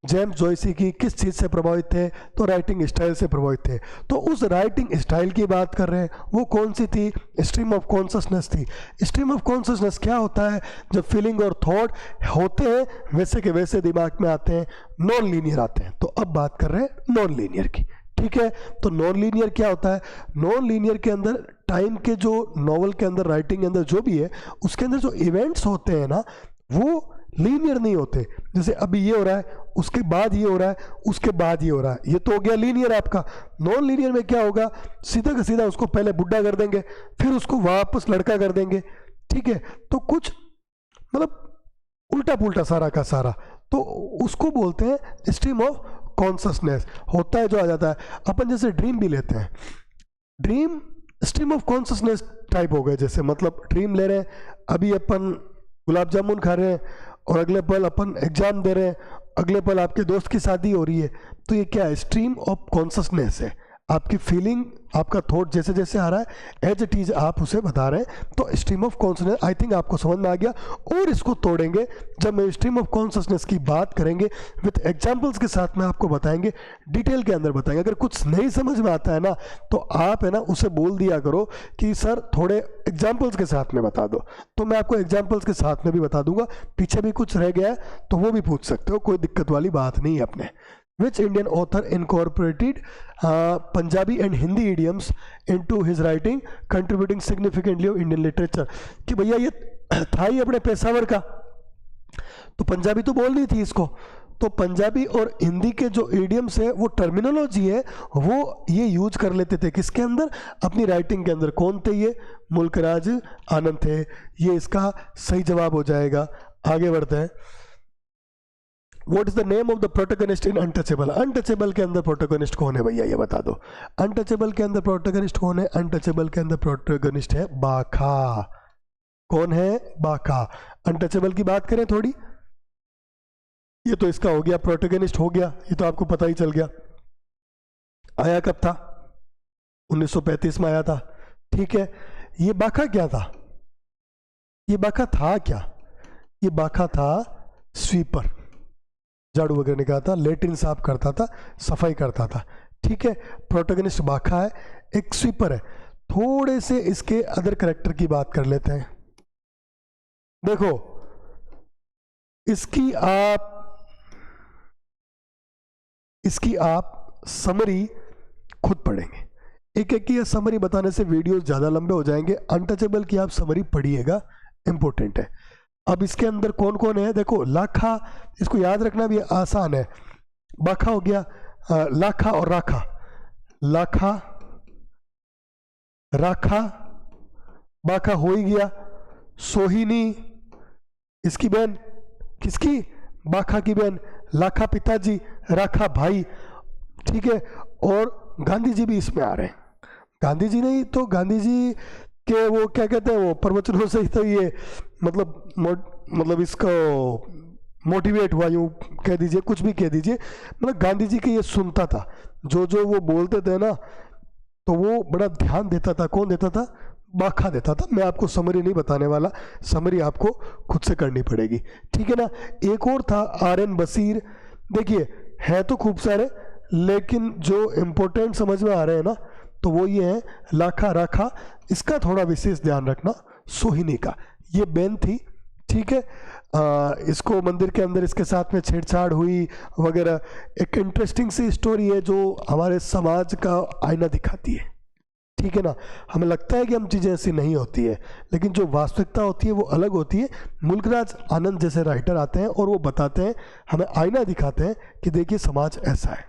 जेम्स जॉयसी की किस चीज़ से प्रभावित थे, तो राइटिंग स्टाइल से प्रभावित थे। तो उस राइटिंग स्टाइल की बात कर रहे हैं, वो कौन सी थी, स्ट्रीम ऑफ कॉन्शियसनेस थी। स्ट्रीम ऑफ कॉन्शियसनेस क्या होता है, जब फीलिंग और थॉट होते हैं वैसे के वैसे दिमाग में आते हैं, नॉन लीनियर आते हैं। तो अब बात कर रहे हैं नॉन लीनियर की, ठीक है। तो नॉन लीनियर क्या होता है, नॉन लीनियर के अंदर टाइम के जो नॉवल के अंदर राइटिंग के अंदर जो भी है उसके अंदर जो इवेंट्स होते हैं ना वो लीनियर नहीं होते। जैसे अभी ये हो रहा है, उसके बाद ये हो रहा है, उसके बाद ये हो रहा है, ये तो हो गया लीनियर आपका। नॉन लीनियर में क्या होगा, सीधा का सीधा उसको पहले बुढ़ा कर देंगे, फिर उसको वापस लड़का कर देंगे, ठीक है। तो कुछ मतलब उल्टा पुल्टा सारा का सारा, तो उसको बोलते हैं स्ट्रीम ऑफ कॉन्शियसनेस। होता है जो आ जाता है। अपन जैसे ड्रीम भी लेते हैं, dream stream of consciousness type हो गए। जैसे मतलब ड्रीम ले रहे हैं, अभी अपन गुलाब जामुन खा रहे हैं और अगले पल अपन एग्जाम दे रहे हैं, अगले पल आपके दोस्त की शादी हो रही है। तो ये क्या है, स्ट्रीम ऑफ कॉन्शियसनेस है। आपकी फीलिंग, आपका थॉट जैसे जैसे आ रहा है एज इट इज आप उसे बता रहे हैं। तो stream of consciousness, I think आपको समझ में आ गया। और इसको तोड़ेंगे जब मैं स्ट्रीम ऑफ कॉन्शियसनेस की बात करेंगे विथ एग्जांपल्स के साथ में आपको बताएंगे, डिटेल के अंदर बताएंगे। अगर कुछ नहीं समझ में आता है ना तो आप है ना उसे बोल दिया करो कि सर थोड़े एग्जाम्पल्स के साथ में बता दो, तो मैं आपको एग्जाम्पल्स के साथ में भी बता दूंगा। पीछे भी कुछ रह गया है तो वो भी पूछ सकते हो, कोई दिक्कत वाली बात नहीं है अपने। Which Indian author incorporated Punjabi and Hindi idioms into his writing, contributing significantly of Indian literature? कि भैया ये था ही अपने पेशावर का, तो पंजाबी तो बोलनी थी इसको। तो पंजाबी और हिंदी के जो इडियम्स है, वो टर्मिनोलॉजी है, वो ये यूज कर लेते थे किसके अंदर, अपनी राइटिंग के अंदर। कौन थे ये, मुल्कराज आनंद थे। ये इसका सही जवाब हो जाएगा। आगे बढ़ते हैं। What is the name of the protagonist in Untouchable? Untouchable के अंदर प्रोटोगनिस्ट कौन है भैया, ये बता दो। अनटचेबल के अंदर प्रोटोगनिस्ट कौन है, अनटचेबल के अंदर प्रोटोगनिस्ट है बाखा। कौन है, बाखा। अनटचेबल की बात करें थोड़ी, ये तो इसका हो गया, प्रोटोगनिस्ट हो गया, ये तो आपको पता ही चल गया। आया कब था, 1935 में आया था, ठीक है। ये बाखा क्या था, ये बाखा था क्या, ये बाखा था स्वीपर, झाड़ू वगैरह निकालता, लेट्रिन साफ करता था, सफाई करता था, ठीक है। प्रोटोगनिस्ट बाखा है, एक स्वीपर है। थोड़े से इसके अदर कैरेक्टर की बात कर लेते हैं। देखो इसकी आप समरी खुद पढ़ेंगे, एक एक की समरी बताने से वीडियोस ज़्यादा लंबे हो जाएंगे। अनटचेबल की आप समरी पढ़िएगा, इंपॉर्टेंट है। अब इसके अंदर कौन कौन है, देखो लाखा, इसको याद रखना भी आसान है। बाखा हो गया, लाखा और राखा, लाखा राखा, बाखा हो ही गया। सोहिनी इसकी बहन, किसकी, बाखा की बहन। लाखा पिताजी, राखा भाई, ठीक है। और गांधी जी भी इसमें आ रहे हैं। गांधी जी नहीं तो गांधी जी के वो क्या कहते हैं, वो प्रवचनों से ही तो ये मतलब इसको मोटिवेट हुआ, यूँ कह दीजिए, कुछ भी कह दीजिए। मतलब गांधी जी के ये सुनता था, जो जो वो बोलते थे ना तो वो बड़ा ध्यान देता था। कौन देता था, बाखा देता था। मैं आपको समरी नहीं बताने वाला, समरी आपको खुद से करनी पड़ेगी, ठीक है ना। एक और था RN बशीर। देखिए है तो खूब सारे, लेकिन जो इम्पोर्टेंट समझ में आ रहे हैं ना तो वो ये है लाखा राखा, इसका थोड़ा विशेष ध्यान रखना। सोहिनी का ये बेन थी, ठीक है। इसको मंदिर के अंदर इसके साथ में छेड़छाड़ हुई वगैरह। एक इंटरेस्टिंग सी स्टोरी है जो हमारे समाज का आईना दिखाती है, ठीक है ना। हमें लगता है कि हम चीज़ें ऐसी नहीं होती है, लेकिन जो वास्तविकता होती है वो अलग होती है। मुल्कराज आनंद जैसे राइटर आते हैं और वो बताते हैं, हमें आईना दिखाते हैं कि देखिए समाज ऐसा है,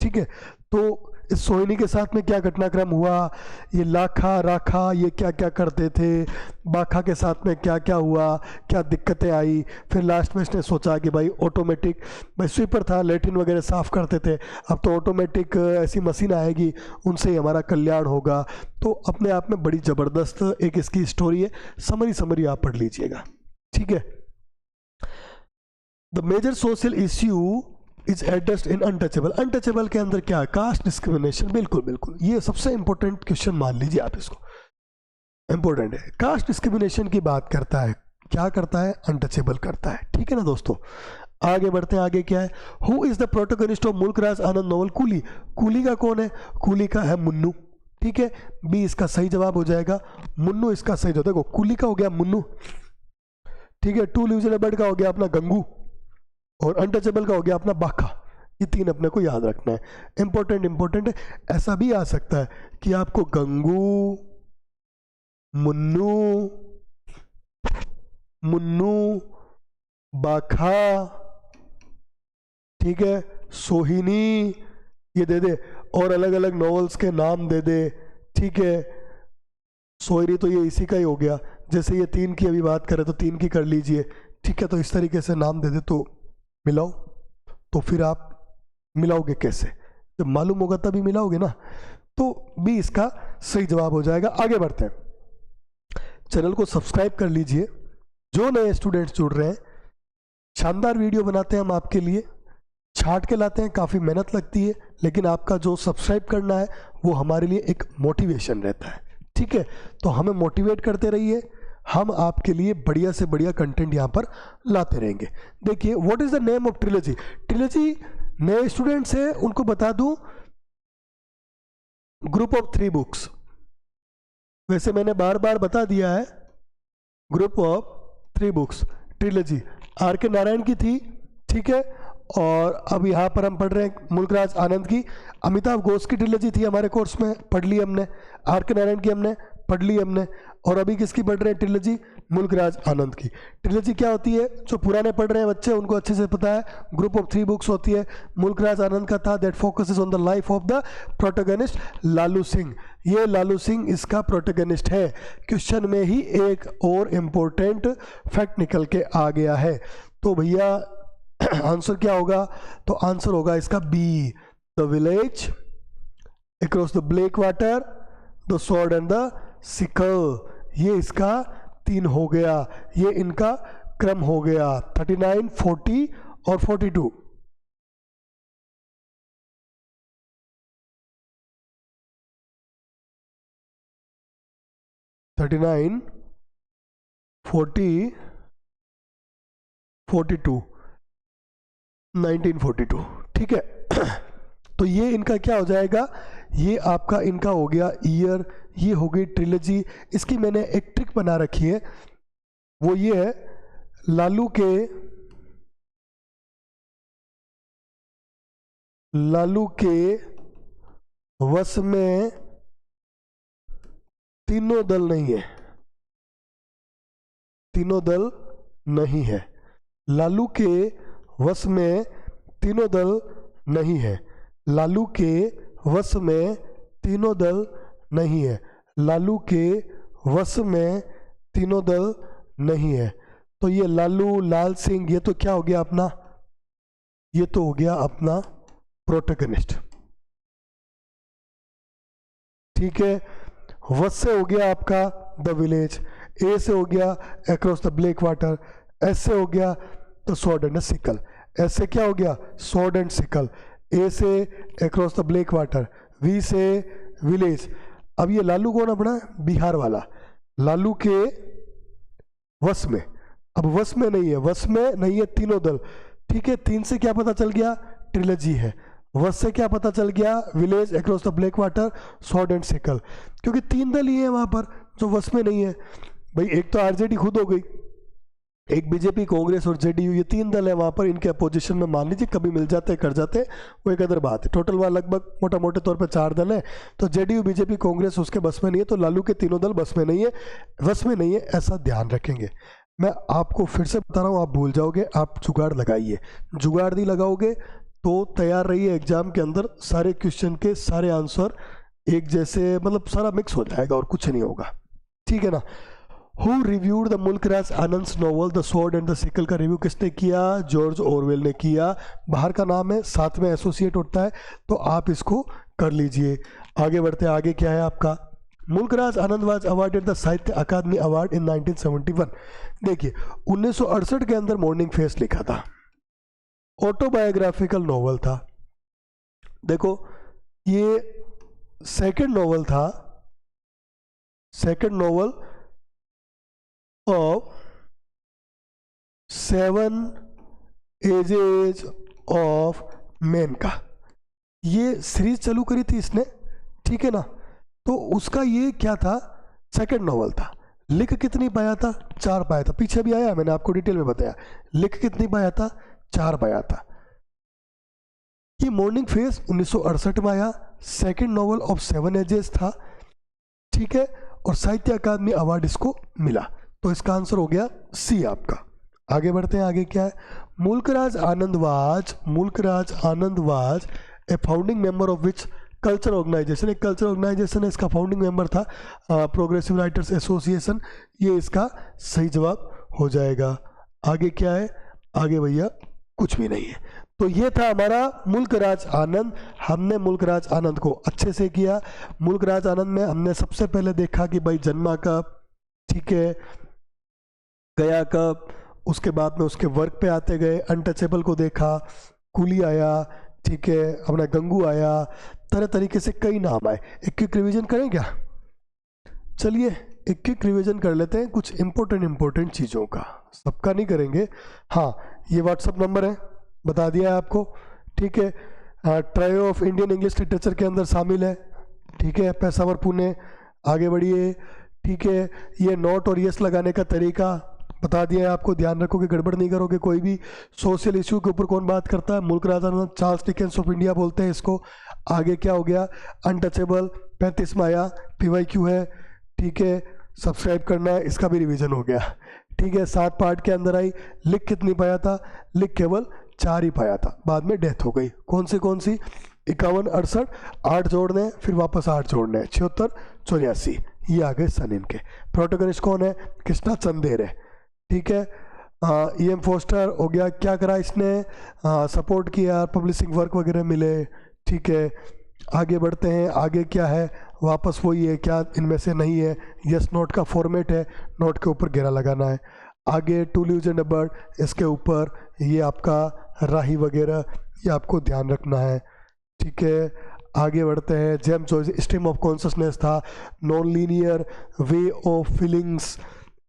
ठीक है। तो इस सोहिनी के साथ में क्या घटनाक्रम हुआ, ये लाखा राखा ये क्या क्या करते थे, बाखा के साथ में क्या क्या हुआ, क्या दिक्कतें आई। फिर लास्ट में इसने सोचा कि भाई ऑटोमेटिक, भाई स्वीपर था, लेट्रिन वगैरह साफ़ करते थे, अब तो ऑटोमेटिक ऐसी मशीन आएगी, उनसे ही हमारा कल्याण होगा। तो अपने आप में बड़ी ज़बरदस्त एक इसकी स्टोरी है। समरी आप पढ़ लीजिएगा, ठीक है। The major social issue is addressed in untouchable. Untouchable के अंदर क्या है? Caste discrimination. बिल्कुल बिल्कुल, ये सबसे इंपॉर्टेंट क्वेश्चन मान लीजिए आप इसको, इंपॉर्टेंट है। कास्ट डिस्क्रिमिनेशन की बात करता है, क्या करता है? अनटचेबल करता है। ठीक है ना दोस्तों, आगे बढ़ते हैं। आगे क्या है? Who is the protagonist of मुल्क Raj Anand novel coolie? Coolie का कौन है? कूली का है मुन्नू। ठीक है, बी इसका सही जवाब हो जाएगा, मुन्नू इसका सही जवाब। देखो कूली का हो गया मुन्नू, ठीक है, two leaves in a bird का हो गया अपना गंगू, और अनटचेबल का हो गया अपना बाखा। ये तीन अपने को याद रखना है, इंपॉर्टेंट इंपॉर्टेंट है। ऐसा भी आ सकता है कि आपको गंगू, मुन्नू, मुन्नू, बाखा, ठीक है, सोहिनी, ये दे दे, और अलग अलग नॉवेल्स के नाम दे दे। ठीक है, सोहिनी तो ये इसी का ही हो गया, जैसे ये तीन की अभी बात करें तो तीन की कर लीजिए। ठीक है, तो इस तरीके से नाम दे दे तो मिलाओ। तो फिर आप मिलाओगे कैसे? जब मालूम होगा तभी मिलाओगे ना। तो बी इसका सही जवाब हो जाएगा। आगे बढ़ते हैं, चैनल को सब्सक्राइब कर लीजिए। जो नए स्टूडेंट्स जुड़ रहे हैं, शानदार वीडियो बनाते हैं हम आपके लिए, छाट के लाते हैं, काफ़ी मेहनत लगती है, लेकिन आपका जो सब्सक्राइब करना है वो हमारे लिए एक मोटिवेशन रहता है। ठीक है, तो हमें मोटिवेट करते रहिए, हम आपके लिए बढ़िया से बढ़िया कंटेंट यहाँ पर लाते रहेंगे। देखिए, what is the name of trilogy? Trilogy नए स्टूडेंट्स हैं उनको बता दूं, ग्रुप ऑफ 3 बुक्स। वैसे मैंने बार बार बता दिया है, group of 3 books trilogy R K Narayan की थी। ठीक है, और अब यहाँ पर हम पढ़ रहे हैं मुल्कराज आनंद की। अमिताभ घोष की ट्रिलॉजी थी हमारे कोर्स में, पढ़ ली हमने। आर के नारायण की हमने पढ़ ली हमने। और अभी किसकी पढ़ रहे हैं? ट्रिलॉजी मुल्कराज आनंद की। ट्रिलॉजी क्या होती है? जो पुराने पढ़ रहे हैं बच्चे उनको अच्छे से पता है, ग्रुप ऑफ 3 बुक्स होती है। मुल्कराज आनंद का था that focuses on the life of the protagonist Lalu Singh. ये लालू सिंह इसका प्रोटोगनिस्ट है। क्वेश्चन में ही एक और इम्पोर्टेंट फैक्ट निकल के आ गया है। तो भैया आंसर क्या होगा? तो आंसर होगा इसका B, the village across the black water, the sword and the sickle. ये इसका 3 हो गया, ये इनका क्रम हो गया 39, 40 और 42। (39, 40, 42, 1942। ठीक है, तो ये इनका क्या हो जाएगा? ये आपका इनका हो गया ईयर, ये हो गई ट्रिलॉजी। इसकी मैंने एक ट्रिक बना रखी है, वो ये है, लालू के वश में तीनों दल नहीं है, तीनों दल नहीं है। लालू के वश में तीनों दल नहीं है। लालू के वश में तीनों दल नहीं है। लालू के वश में तीनों दल नहीं है। तो ये लालू, लाल सिंह, ये तो क्या हो गया अपना? ये तो हो गया अपना प्रोटोगनिस्ट। ठीक है, वश से हो गया आपका द विलेज, ए से हो गया across the black water, S से हो गया the sword and the sickle. S से क्या हो गया? Sword and sickle. ए से across the black water, V से विलेज। अब ये लालू कौन अपना? बिहार वाला। लालू के वश में, अब वश में नहीं है, वश में नहीं है तीनों दल। ठीक है, 3 से क्या पता चल गया? ट्रिलॉजी है। वश से क्या पता चल गया? Village across the black water, sword and sickle. क्योंकि 3 दल ही है वहां पर जो वश में नहीं है। भाई एक तो आरजेडी खुद हो गई, एक बीजेपी, कांग्रेस और जेडीयू, ये 3 दल है वहां पर। इनके अपोजिशन में मान लीजिए कभी मिल जाते कर जाते, वो एक अदर बात है। टोटल वहां लगभग मोटा मोटे तौर पे 4 दल है। तो जेडीयू, बीजेपी, कांग्रेस उसके बस में नहीं है। तो लालू के तीनों दल बस में नहीं है, बस में नहीं है, ऐसा ध्यान रखेंगे। मैं आपको फिर से बता रहा हूँ, आप भूल जाओगे। आप जुगाड़ लगाइए, जुगाड़ नहीं लगाओगे तो तैयार रहिए, एग्जाम के अंदर सारे क्वेश्चन के सारे आंसर एक जैसे, मतलब सारा मिक्स हो जाएगा और कुछ नहीं होगा। ठीक है ना? Who reviewed the Mulk Raj Anand novel the sword and the sickle का रिव्यू किसने किया? जॉर्ज ऑरवेल ने किया। बाहर का नाम है, साथ में एसोसिएट होता है, तो आप इसको कर लीजिए। आगे बढ़ते हैं, आगे क्या है आपका? Mulk Raj Anand was awarded the साहित्य अकादमी अवार्ड इन 1971। देखिए 1968 के अंदर मॉर्निंग फेस लिखा था ऑटोबायोग्राफिकल नॉवल था। देखो ये सेकंड नॉवल था, second novel of 7 ages of man का ये सीरीज चालू करी थी इसने, ठीक है ना। तो उसका ये क्या था, सेकंड नॉवल था। लिख कितनी पाया था, 4 पाया था। पीछे भी आया, मैंने आपको डिटेल में बताया। लिख कितनी पाया था, 4 पाया था। ये मॉर्निंग फेस 1968 में आया, सेकंड नॉवल ऑफ 7 एजेस था, ठीक है। और साहित्य अकादमी अवार्ड इसको मिला। तो इसका आंसर हो गया सी आपका। आगे बढ़ते हैं, आगे क्या है। Mulk Raj Anand was a founding member of which culture organisation. एक कल्चर ऑर्गेनाइजेशन है, इसका फाउंडिंग मेंबर था प्रोग्रेसिव राइटर्स एसोसिएशन। ये इसका सही जवाब हो जाएगा। आगे क्या है, आगे भैया कुछ भी नहीं है। तो ये था हमारा मुल्कराज आनंद। हमने मुल्कराज आनंद को अच्छे से किया। मुल्कराज आनंद में हमने सबसे पहले देखा कि भाई जन्मा कब, ठीक है, गया कब, उसके बाद में उसके वर्क पे आते गए। अनटचेबल को देखा, कुली आया, ठीक है, अपना गंगू आया, तरह तरीके से कई नाम आए। एक क्विक रिवीजन करें क्या? चलिए एक क्विक रिवीजन कर लेते हैं कुछ इंपॉर्टेंट चीज़ों का, सबका नहीं करेंगे। हाँ, ये व्हाट्सअप नंबर है, बता दिया है आपको, ठीक है। Trio of Indian English literature के अंदर शामिल है, ठीक है। पेशावर पुणे, आगे बढ़िए, ठीक है। ये नोट और यस लगाने का तरीका बता दिया है आपको, ध्यान रखो कि गड़बड़ नहीं करोगे कोई भी। सोशल इश्यू के ऊपर कौन बात करता है, मुल्कराज आनंद, चार्ल्स डिकेंस ऑफ इंडिया बोलते हैं इसको। आगे क्या हो गया, अनटचेबल 35 में आया, PYQ है, ठीक है। सब्सक्राइब करना है, इसका भी रिवीजन हो गया, ठीक है। 7 पार्ट के अंदर आई। लिख कितनी पाया था, लिख केवल 4 ही पाया था, बाद में डेथ हो गई। कौन सी 51, 68, 8 जोड़ने, फिर वापस 8 जोड़ने, 76, 84, ये आ गए सन इनके। प्रोटोगनिस्ट कौन है, कृष्णा चंदेर है, ठीक है। EM फोस्टर हो गया, क्या करा इसने, सपोर्ट किया, पब्लिशिंग वर्क वगैरह मिले, ठीक है। आगे बढ़ते हैं, आगे क्या है, वापस वही है, क्या इनमें से नहीं है, यस नोट का फॉर्मेट है, नोट के ऊपर घेरा लगाना है। आगे two leaves and a bird, इसके ऊपर ये आपका राही वगैरह, ये आपको ध्यान रखना है, ठीक है। आगे बढ़ते हैं, James Joyce, stream of consciousness था, non linear way of feelings,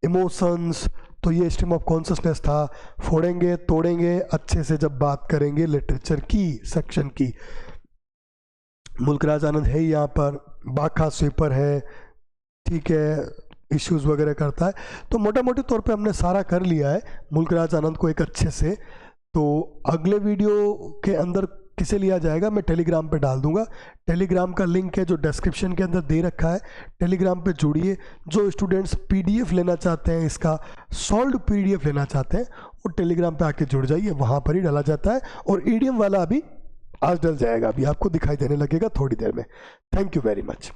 emotions, तो ये स्ट्रीम ऑफ कॉन्शसनेस था। फोड़ेंगे तोड़ेंगे अच्छे से जब बात करेंगे लिटरेचर की सेक्शन की। मुल्कराज आनंद है यहाँ पर, बाखा स्वीपर है, ठीक है, इश्यूज वगैरह करता है। तो मोटा मोटी तौर पे हमने सारा कर लिया है मुल्कराज आनंद को एक अच्छे से। तो अगले वीडियो के अंदर किसे लिया जाएगा, मैं टेलीग्राम पे डाल दूंगा। टेलीग्राम का लिंक है जो डिस्क्रिप्शन के अंदर दे रखा है, टेलीग्राम पे जुड़िए। जो स्टूडेंट्स PDF लेना चाहते हैं, इसका सॉल्व्ड PDF लेना चाहते हैं, वो टेलीग्राम पे आके जुड़ जाइए, वहाँ पर ही डाला जाता है। और EDM वाला अभी आज डल जाएगा, अभी आपको दिखाई देने लगेगा थोड़ी देर में। Thank you very much.